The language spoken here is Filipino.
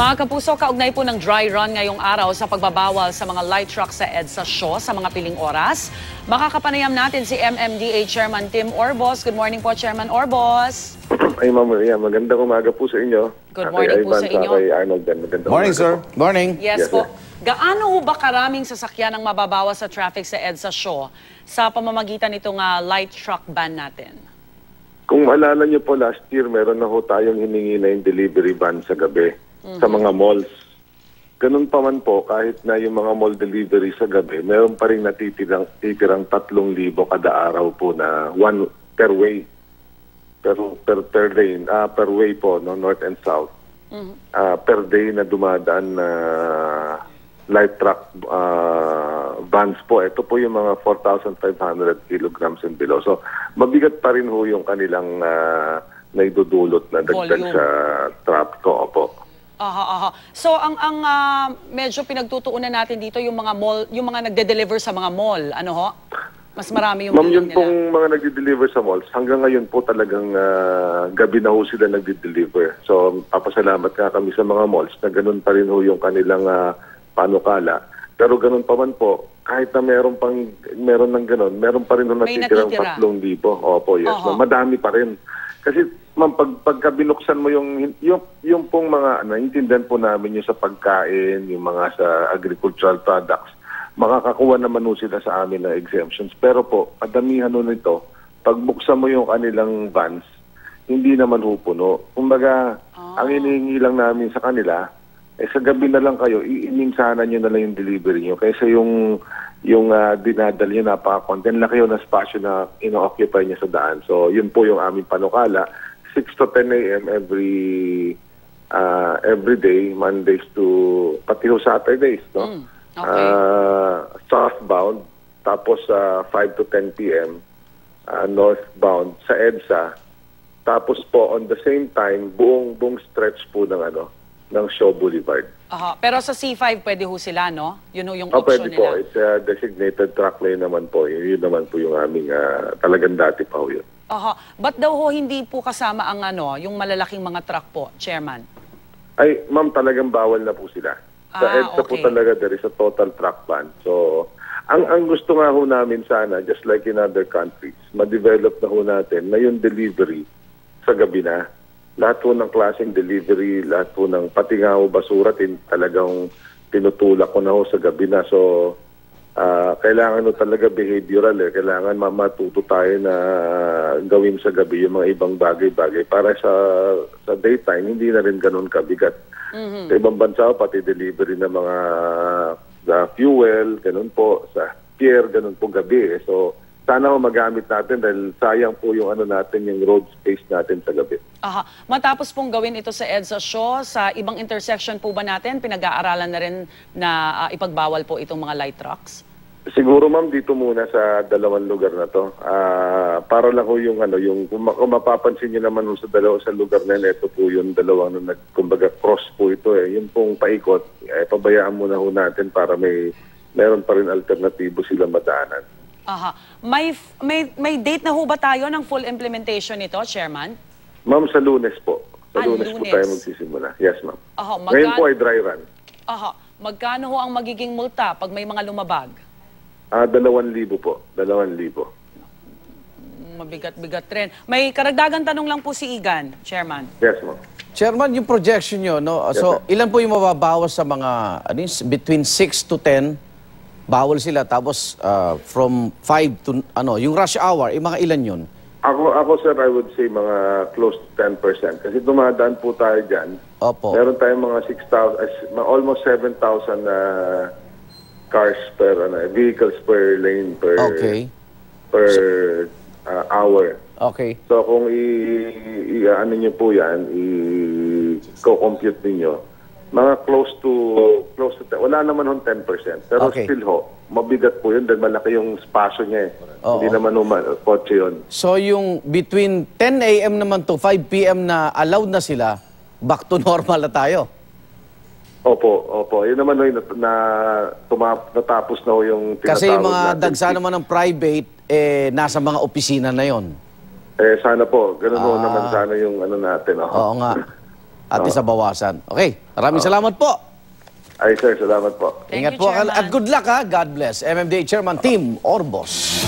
Mga kapuso, kaugnay po ng dry run ngayong araw sa pagbabawal sa mga light truck sa EDSA Shaw sa mga piling oras. Makakapanayam natin si MMDA Chairman Tim Orbos. Good morning po, Chairman Orbos. Ay, Ma'am Maria, magandang umaga po sa inyo. Good morning po sa inyo. Kay Arnold, magandang morning, umaga sir. po. Morning. Yes po. Gaano ba karaming sasakyan ang mababawas sa traffic sa EDSA Shaw sa pamamagitan nitong light truck ban natin? Kung maalala niyo po, last year, meron na ho tayong hiningi na yung delivery van sa gabi sa mga malls. Ganun pa man po, kahit na yung mga mall delivery sa gabi, meron pa rin titirang 3,000 kada araw po na one per way. Per day, per way po, no, north and south. Per day na dumadaan na light truck vans po. Ito po yung mga 4,500 kilograms and below. So, mabigat pa rin ho yung kanilang naidudulot na dagdag sa traffic ko po. So ang medyo pinagtutuunan natin dito yung mga mall, yung mga nagde-deliver sa mga mall, ano ho? Mas marami yung Ma'am, yun nila. pong mga nagde-deliver sa malls, hanggang ngayon po talagang gabi na ho sila nagde-deliver. So, papasalamat nga kami sa mga malls na ganun pa rin ho yung kanilang panukala. Pero ganun pa man po, kahit na meron ng ganun, meron pa rin ho natitirang 3,000. Opo, yes. So, madami pa rin. Kasi, ma'am, pagka binuksan mo yung pong mga, naintindihan po namin yung sa pagkain, yung mga sa agricultural products, makakakuha naman ho sila sa amin na exemptions. Pero po, padamihan ho nito, pag buksan mo yung kanilang vans, hindi naman ho puno. Kumbaga, ang hinihingi lang namin sa kanila, sa gabi na lang kayo, iiminsanan nyo na lang yung delivery nyo. Kaysa yung dinadal nyo napaka-konti, laki yun na spasyo na ino-occupy niya sa daan. So, yun po yung aming panukala. 6 to 10 a.m. every day, Mondays to pati ho Saturdays, no? Southbound, tapos 5 to 10 p.m. Northbound sa EDSA. Tapos po on the same time, buong stretch po ng Shaw Boulevard. Pero sa C5 pwede ho sila, no? Yun ho yung option pwede nila. po. It's a designated track lane naman po. Yun naman po yung aming talagang dati pa ho yun. Ba't daw ho hindi po kasama ang yung malalaking mga truck po, Chairman? Ay, ma'am, talagang bawal na po sila. Sa EDSA po talaga, there is a total truck ban. So, ang gusto nga ho namin sana, just like in other countries, ma-develop na ho natin na yung delivery sa gabi na. Lahat po ng klaseng delivery, lahat po ng pati nga ho basura, talagang tinutulak ko na ho sa gabi na. So, kailangan ho talaga behavioral. Kailangan matuto tayo na gawin sa gabi yung mga ibang bagay-bagay para sa daytime, hindi na rin ganun kabigat. Sa ibang bansa, pati delivery ng mga fuel, ganun po, sa pier, ganun po gabi. So, sana magamit natin dahil sayang po yung natin, yung road space natin sa gabi. Matapos pong gawin ito sa EDSA Shaw, sa ibang intersection po ba natin, pinag-aaralan na rin na ipagbawal po itong mga light trucks? Siguro, ma'am, dito muna sa dalawang lugar na to. Para lang ho yung kung mapapansin niyo naman sa lugar na ito po yung dalawang kumbaga cross po ito Yung pong paikot, pabayaan muna ho natin para meron pa rin alternatibo sila madaanan. May date na ho ba tayo ng full implementation nito, Chairman? Ma'am, sa Lunes po. Sa Lunes po tayo magsisimula. Yes, ma'am. Ngayon po ay dry run. Magkano ho ang magiging multa pag may mga lumabag? 2,000 po. 2,000. Mabigat-bigat rin. May karagdagan tanong lang po si Igan, Chairman. Yes, ma'am. Chairman, yung projection nyo, no? Yes, so, ilan po yung mababawas sa mga, between 6 to 10, bawal sila. Tapos, from 5 to, yung rush hour, mga ilan yun? Ako, sir, I would say mga close to 10%. Kasi dumadaan po tayo dyan. Opo. Meron tayong mga 6,000, almost 7,000 cars vehicles per lane per hour. Okay. So kung niyo po yan, i-compute niyo, mga close to wala naman hong 10%. Pero still ho, mabigat po yun dahil malaki yung spasyo niya Hindi naman kotse yun. So yung between 10 a.m. naman to 5 p.m. na allowed na sila, back to normal na tayo? Opo. Yun naman natapos na yung tinatawag kasi yung mga dagsa naman ng private, nasa mga opisina na yon. Sana po. Ganun naman sana yung natin. Oo nga. at least sa bawasan. Okay, maraming salamat po. Ay, sir, salamat po. Thank Ingat you, po Chairman. at good luck ha. God bless. MMDA Chairman Tim Orbos.